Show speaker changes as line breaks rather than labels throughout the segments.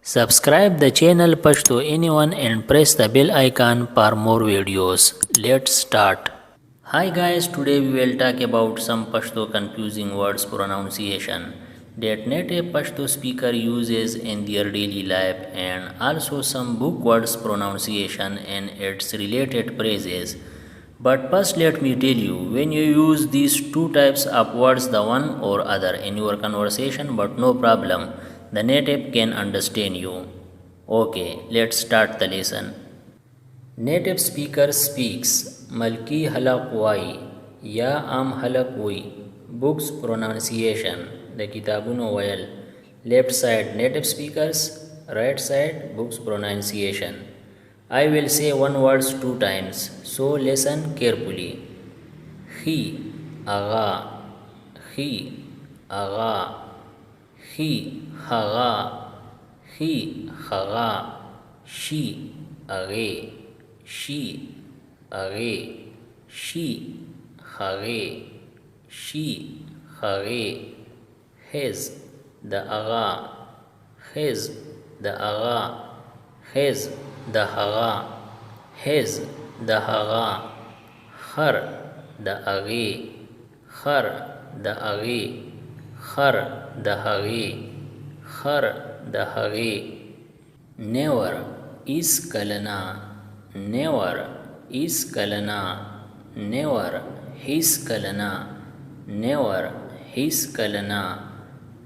Subscribe the channel Pashto anyone and press the bell icon for more videos. Let's start. Hi guys, today we will talk about some Pashto confusing words pronunciation that native Pashto speaker uses in their daily life and also some book words pronunciation and its related phrases. But first let me tell you, when you use these two types of words the one or other in your conversation, but no problem, the native can understand you. Okay, let's start the lesson. Native speaker speaks Malki Halakwai Ya Am Halakwai. Books pronunciation The Kitabuno Wayal. Left side native speakers, right side books pronunciation. I will say one words two times, so listen carefully. He, Aga, he, Aga, he, Haga, he, Haga, she, Age, she, Age, she, Hage, she, Hage, his, the Aga, his, the Aga, his, the Haga, his, the Haga, her, the Age, her, the Age, her, the Hage, her, the Hage. Never is Kalana, never is Kalana, never his Kalana, never his Kalana.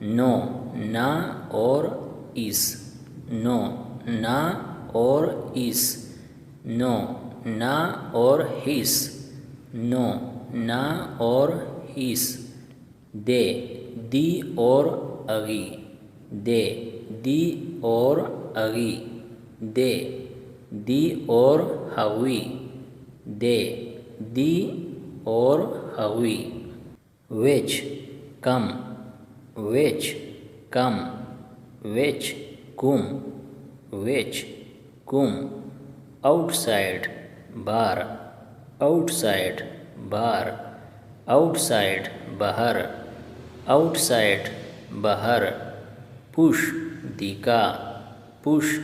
No, na or is, no, na or is, no, na or his, no, na or his. The or agi, the or agi, the or hawi, the or hawi. Which, come, which, come, which, cum, which, cum. Outside, bar, outside, bar, outside, bahar, outside, bahar. Push, dika, push,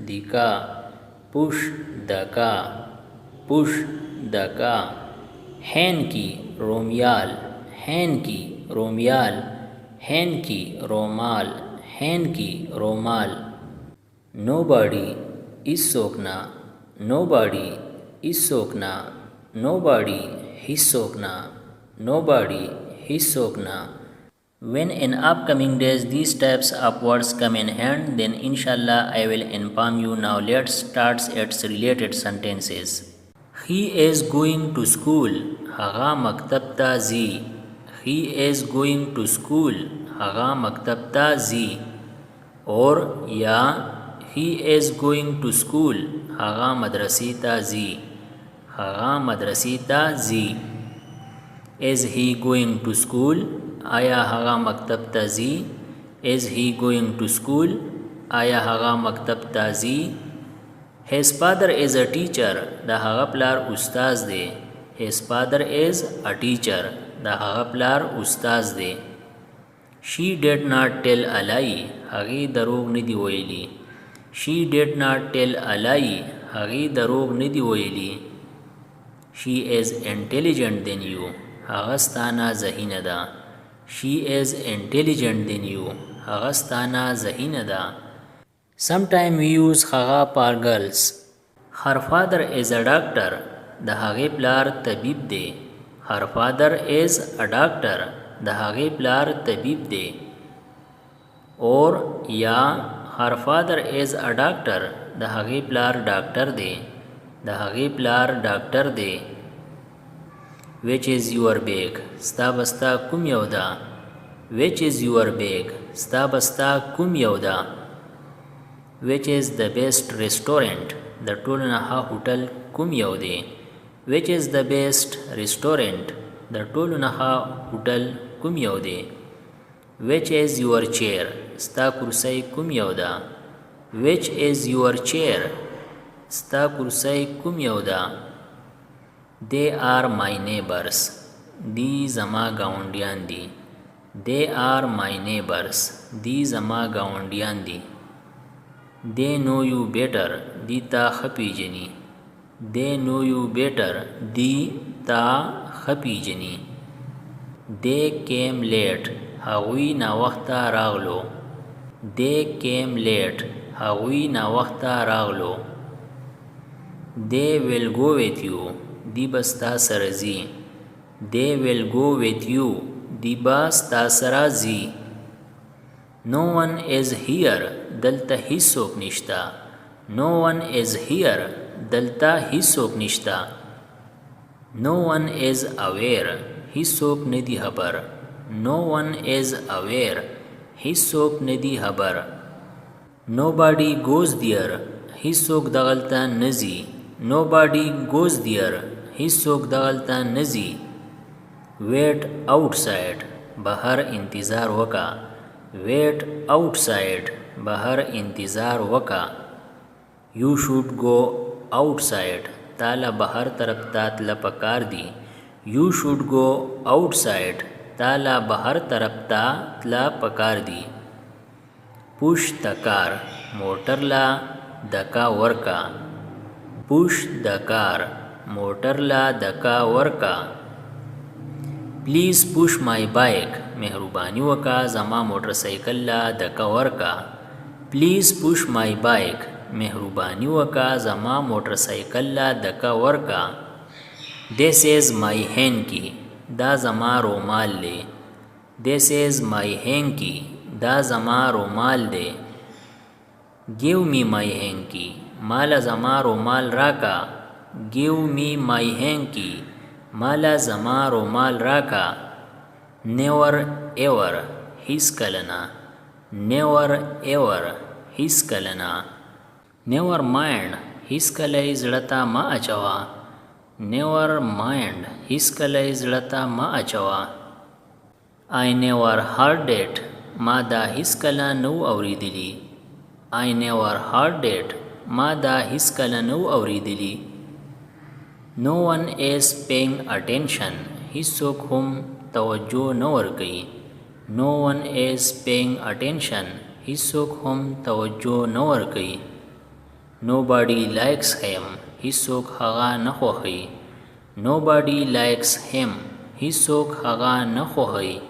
dika, push, daka, push, daka. Hanky, romyal, hanky, romyal, hanky, romal, hanky, romal. Nobody is sokna, nobody is sokna, nobody his sokna, nobody his sokna. When in upcoming days these types of words come in hand, then inshallah I will inform you. Now let's start its related sentences. He is going to school. Haga maktab ta zi. He is going to school. Haga maktab ta zi. Or ya he is going to school. Haga madrasita zi. Haga madrasita zi. Is he going to school? Aya haga maktab ta zi. Is he going to school? Aya haga maktab ta zi. His father is a teacher. The haga plar ustaz de. His father is a teacher. The haga plar ustaz de. She did not tell a lie. Hagi darog nidi oili. She did not tell a lie. Hagi darog nidi oili. She is intelligent than you. Hagastana zahinada. She is intelligent than you. Hagastana zahinada. Sometimes we use haga for girls. Her father is a doctor. The hage plar tabib de. Her father is a doctor. The hage plar tabib de. Or ya her father is a doctor. The hage plar doctor de. The hage plar doctor de. Which is your bag? Sta basta kum yauda. Which is your bag? Sta basta kum yauda. Which is the best restaurant? The Tolunaha Hotel kum yaude. Which is the best restaurant? The Tolunaha Hotel kum yaude. Which is your chair? Sta kursai kum yauda. Which is your chair? Sta kursai kum yauda. They are my neighbors. Di zama gaundiyan di. They are my neighbors. Di zama gaundiyan di. They know you better. دی تا خپیجنی. They know you better. دی تا خپیجنی. They came late. هغوی ناوخته راغلو. They came late. هغوی ناوخته راغلو. They will go with you. دی بستا سرزی. They will go with you. دی بستا سرزی. No one is here. دلته هیڅوک نشتا. No one is here. دلته هیڅوک نشتا. No one is aware. هیڅوک ندی خبر. No one is aware. هیڅوک ندی خبر. Nobody goes there. هیڅوک دغلته نزی. Nobody goes there. هیڅوک دغلته نزی. Wait outside. بهر انتظار وکا. Wait outside. بهر انتظار وکا. You should go outside. تالا بهر طرف تاتلا پکار دی. You should go outside. تالا بهر طرف تاتلا پکار دی. Push the car. موټر لا دکا ورکا. Push the car. موټر لا دکا ورکا. Please push my bike. مهربانی وکا زما موټر سایکل لا دکا ورکا. Please push my bike. مهربانی وکا زما موټر سایکل لا دکا ورکا. This is my hanky. دا زما رومال دی. This is my hanky. دا زما رومال دی. Give me my hanky. مالا زما رومال راکا. Give me my hanky. مالا زما رومال راکا. Never ever. هیڅ کلنا. Never ever. هیڅ کلنا. Never mind. هیڅ کلی زړه ما اچوا. Never mind. هیڅ کلی زړه ما اچوا. I never heard it. ما دا هیڅ کله نو اوریدلی. I never heard it. ما دا هیڅ کله نو اوریدلی. No one is paying attention. هیڅوک هم توجه نه ورکوي. No one is paying attention. هیڅوک هم توجه نه ورکوي. Nobody likes him. هیڅوک هغه نه خوښوي. Nobody likes him. هیڅوک هغه نه خوښوي.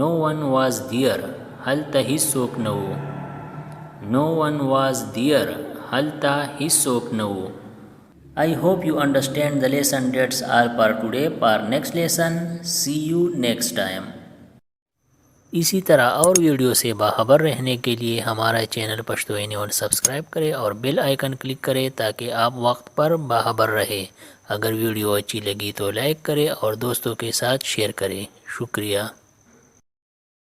No one was there. هلته هیڅوک نه و. No one was there. هلته هیڅوک نه و. I hope you understand the lesson. That's all for today. For next lesson, see you next time. इसी तरह और वीडियो से बाखबर रहने के लिए हमारा चैनल Pashto news subscribe करें और बेल आइकन क्लिक करें ताकि आप वक्त पर बाखबर रहे। अगर वीडियो अच्छी लगी तो लाइक करें और दोस्तों के साथ शेयर करें। शुक्रिया।